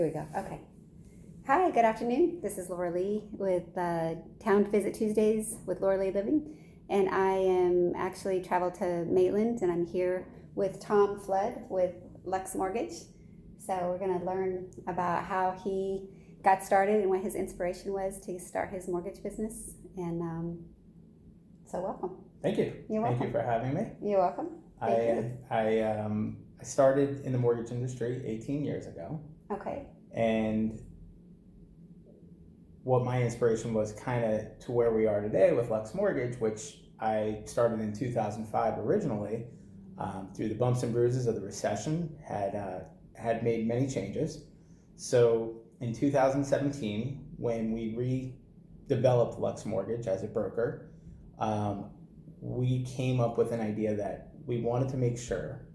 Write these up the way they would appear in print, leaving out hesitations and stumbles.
Here we go. Okay. Hi, good afternoon. This is Loralee with Town Visit Tuesdays with LoraleeLiving. And I am actually traveled to Maitland, and I'm here with Tom Flood with Luxe Mortgage. So we're going to learn about how he got started and what his inspiration was to start his mortgage business. And so welcome. Thank you. You're welcome. Thank you for having me. You're welcome. I started in the mortgage industry 18 years ago. Okay. And what my inspiration was kind of to where we are today with Luxe Mortgage, which I started in 2005 originally, through the bumps and bruises of the recession, had made many changes. So in 2017, when we redeveloped Luxe Mortgage as a broker, we came up with an idea that we wanted to make sure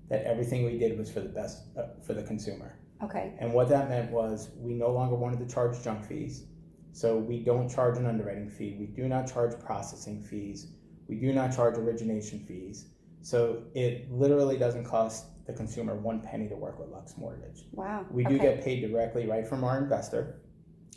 that everything we did was for the best for the consumer. Okay. And what that meant was we no longer wanted to charge junk fees. So we don't charge an underwriting fee. We do not charge processing fees. We do not charge origination fees. So it literally doesn't cost the consumer one penny to work with Luxe Mortgage. Wow. We do get paid directly right from our investor.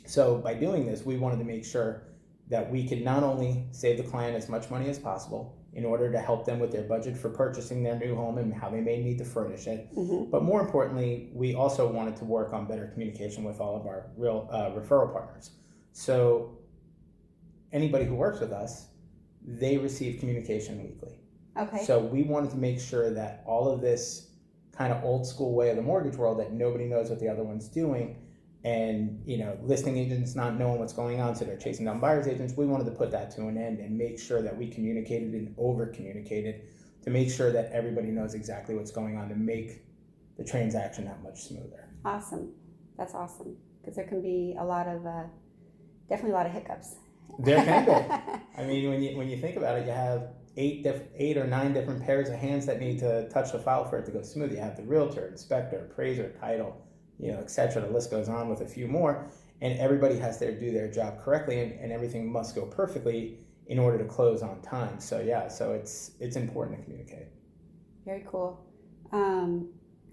So by doing this, we wanted to make sure that we could not only save the client as much money as possible in order to help them with their budget for purchasing their new home and how they may need to furnish it, but more importantly, we also wanted to work on better communication with all of our real referral partners. So anybody who works with us, they receive communication weekly. Okay. So we wanted to make sure that all of this kind of old school way of the mortgage world that nobody knows what the other one's doing, and listing agents not knowing what's going on, so they're chasing down buyers agents, we wanted to put that to an end and make sure that we communicated and over communicated to make sure that everybody knows exactly what's going on to make the transaction that much smoother. Awesome. That's awesome, because there can be definitely a lot of hiccups. There can be. I mean, when you think about it, you have eight or nine different pairs of hands that need to touch the file for it to go smooth. You have the realtor, inspector, appraiser, title, etc. The list goes on with a few more, and everybody has to do their job correctly, and everything must go perfectly in order to close on time. So it's important to communicate. Very cool.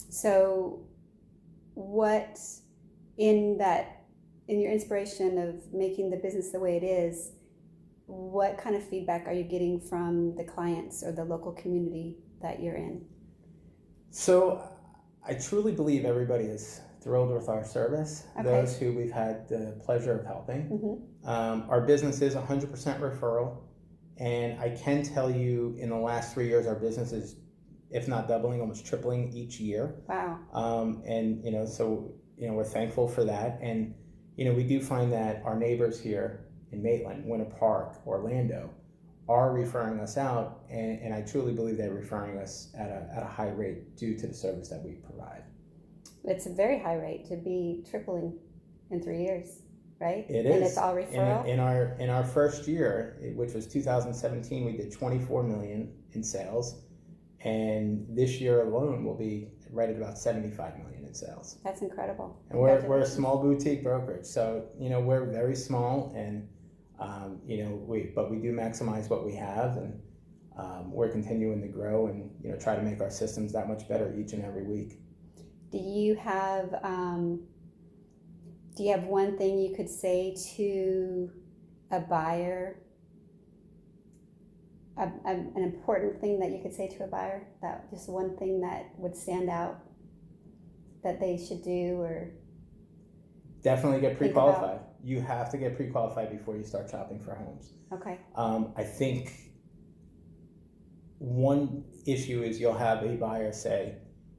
So what in your inspiration of making the business the way it is, what kind of feedback are you getting from the clients or the local community that you're in? So I truly believe everybody is thrilled with our service, okay. Those who we've had the pleasure of helping. Our business is 100% referral, and I can tell you in the last 3 years, our business is, if not doubling, almost tripling each year. Wow. So we're thankful for that. And, we do find that our neighbors here in Maitland, Winter Park, Orlando, are referring us out, and I truly believe they're referring us at a high rate due to the service that we provide. It's a very high rate to be tripling in 3 years, right? It is. And it's all referral? In our first year, which was 2017, we did 24 million in sales, and this year alone we'll be right at about 75 million in sales. That's incredible. And we're a small boutique brokerage, so we're very small, and but we do maximize what we have, and we're continuing to grow and try to make our systems that much better each and every week. Do you have one thing you could say to a buyer? An important thing that you could say to a buyer, that just one thing that would stand out that they should do, or definitely get pre-qualified. You have to get pre-qualified before you start shopping for homes. Okay. I think one issue is you'll have a buyer say,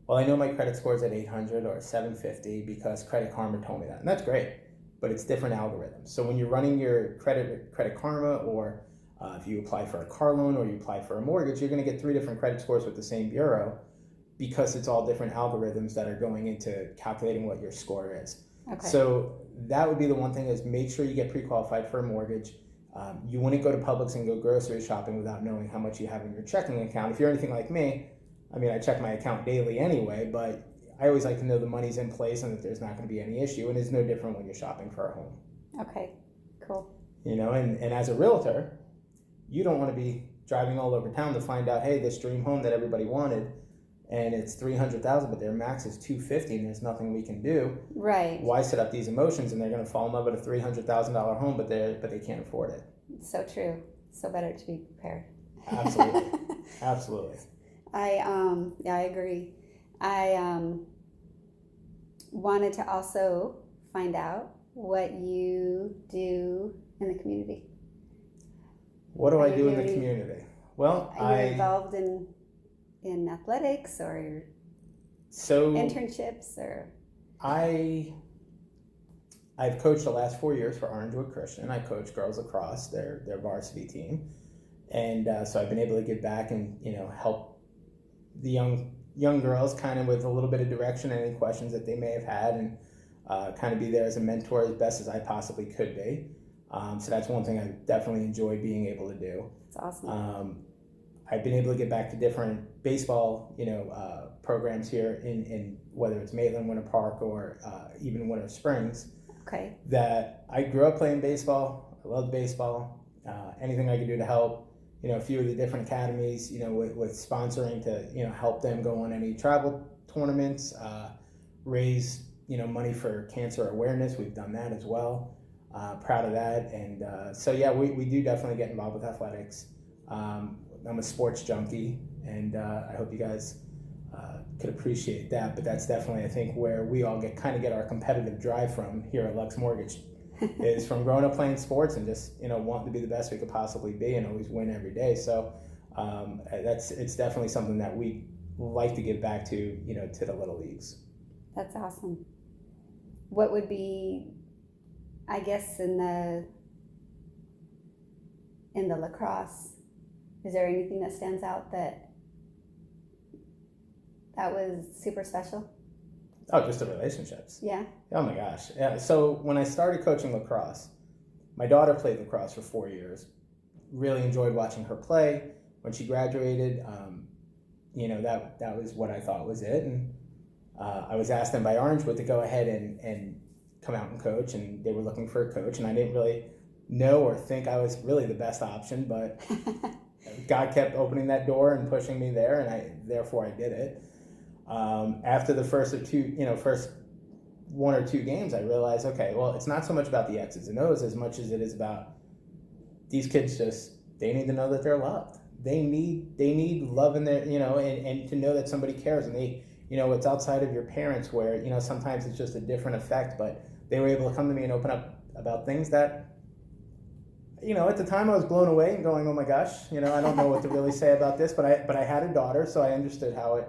well, I know my credit score is at 800 or 750 because Credit Karma told me that. And that's great, but it's different algorithms. So when you're running your Credit Karma, or if you apply for a car loan or you apply for a mortgage, you're going to get 3 different credit scores with the same bureau, because it's all different algorithms that are going into calculating what your score is. Okay. So that would be the one thing, is make sure you get pre-qualified for a mortgage. You wouldn't go to Publix and go grocery shopping without knowing how much you have in your checking account. If you're anything like me, I mean, I check my account daily anyway, but I always like to know the money's in place and that there's not going to be any issue, and it's no different when you're shopping for a home. Okay, cool. And as a realtor, you don't want to be driving all over town to find out, hey, this dream home that everybody wanted, and it's 300,000, but their max is 250, and there's nothing we can do. Right. Why set up these emotions, and they're going to fall in love with a $300,000 home, but they can't afford it. So true. So better to be prepared. Absolutely. Absolutely. I agree. I wanted to also find out what you do in the community. What do I do in the community? Well, are you involved in athletics or internships or? I've coached the last 4 years for Orangewood Christian. I coach girls lacrosse, their varsity team, and so I've been able to give back and help the young girls kind of with a little bit of direction, any questions that they may have had, and kind of be there as a mentor as best as I possibly could be. So that's one thing I definitely enjoy being able to do. That's awesome. I've been able to get back to different baseball, programs here in whether it's Maitland, Winter Park, or even Winter Springs. Okay. That I grew up playing baseball. I loved baseball. Anything I could do to help, a few of the different academies, with sponsoring to, help them go on any travel tournaments, raise, money for cancer awareness. We've done that as well. Proud of that. And so, yeah, we do definitely get involved with athletics. I'm a sports junkie, and I hope you guys could appreciate that. But that's definitely, I think, where we all get our competitive drive from here at Luxe Mortgage is from growing up playing sports and just, wanting to be the best we could possibly be and always win every day. So it's definitely something that we like to give back to, to the little leagues. That's awesome. What would be, I guess, in the lacrosse, is there anything that stands out that was super special? Oh, just the relationships. Yeah. Oh my gosh. Yeah. So when I started coaching lacrosse, my daughter played lacrosse for 4 years. Really enjoyed watching her play. When she graduated, that was what I thought was it. And I was asked then by Orangewood to go ahead and come out and coach, and they were looking for a coach, and I didn't really know or think I was really the best option, but God kept opening that door and pushing me there, and therefore I did it. After the first one or two games, I realized, okay, well, it's not so much about the X's and O's as much as it is about these kids they need to know that they're loved. They need love in their, and to know that somebody cares, and it's outside of your parents where, sometimes it's just a different effect, but they were able to come to me and open up about things that, at the time I was blown away and going, oh my gosh, I don't know what to really say about this, but I had a daughter, so I understood how it,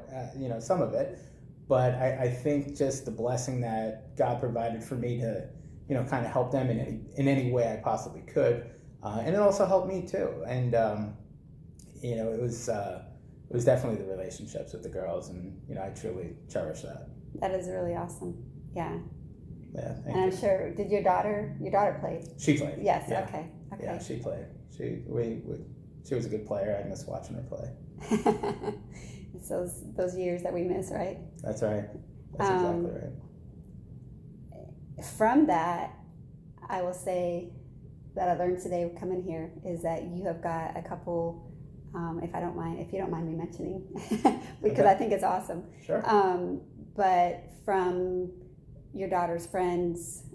some of it, but I think just the blessing that God provided for me to, kind of help them in any way I possibly could, and it also helped me too, and it was definitely the relationships with the girls, and I truly cherish that. That is really awesome. Yeah. Yeah, and I'm sure. Did your daughter played? She played. Yes. Yeah. Okay. Yeah, she played. She was a good player. I miss watching her play. It's those years that we miss, right? That's right. That's exactly right. From that, I will say that I learned today coming here is that you have got a couple. If you don't mind me mentioning, because okay. I think it's awesome. Sure. But from your daughter's friends,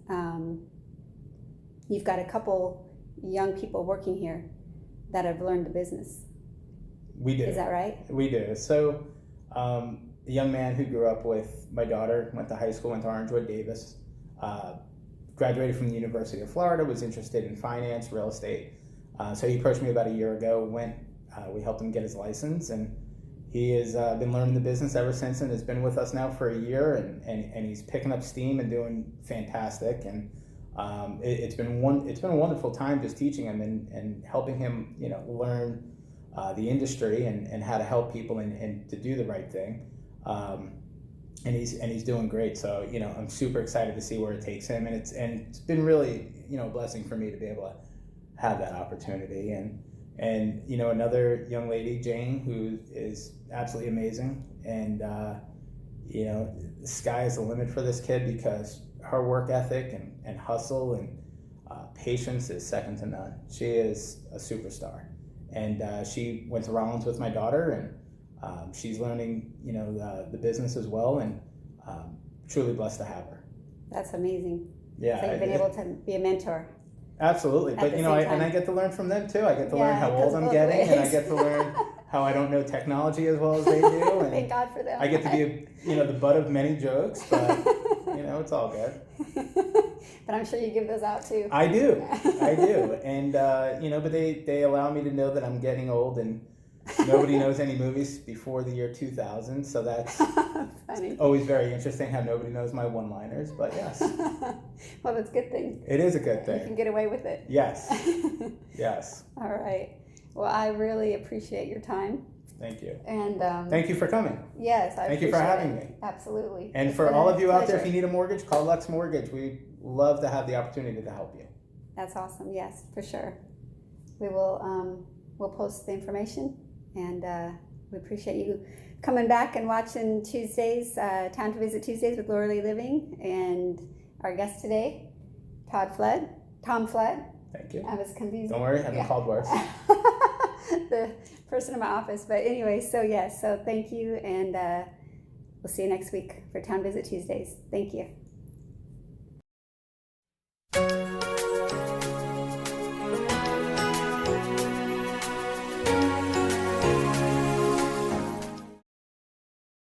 you've got a couple young people working here that have learned the business. We do. Is that right? We do. So a young man who grew up with my daughter, went to high school, went to Orangewood Davis, graduated from the University of Florida, was interested in finance, real estate. So he approached me about a year ago, we helped him get his license, and he has been learning the business ever since, and has been with us now for a year, and he's picking up steam and doing fantastic. And it's been a wonderful time just teaching him and helping him, learn the industry and how to help people and to do the right thing. And he's doing great. So I'm super excited to see where it takes him, and it's been really a blessing for me to be able to have that opportunity. And another young lady, Jane, who is absolutely amazing, and the sky is the limit for this kid because her work ethic and hustle and patience is second to none. She is a superstar, and she went to Rollins with my daughter, She's learning, the business as well, and truly blessed to have her. That's amazing. Yeah, So you've been able to be a mentor. absolutely. At But the same time. I get to learn from them too. I get to Yeah, learn how it goes old I'm both getting, and I ways. get to learn how I don't know technology as well as they do. And Thank God for them. I get to be, the butt of many jokes, but it's all good. But I'm sure you give those out too. I do, and but they allow me to know that I'm getting old, and nobody knows any movies before the year 2000, so that's Funny. always very interesting how nobody knows my one-liners. But yes, Well, that's a good thing. it is a good You can thing. get away with it. Yes, yes. All right. Well, I really appreciate your time. Thank you. And Thank you for coming. yes, Thank you for having me. Absolutely. And It's for been all a of you out there, if pleasure. you need a mortgage, call Luxe Mortgage. We love to have the opportunity to help you. That's awesome. Yes, for sure. We will we'll post the information, and we appreciate you coming back and watching Tuesdays, Town to Visit Tuesdays with LoraleeLiving, and our guest today, Tom Flood. Thank you. I was confused. Don't worry, I haven't called worse. The person in my office, but anyway, so yes, so thank you, and we'll see you next week for Town Visit Tuesdays. Thank you.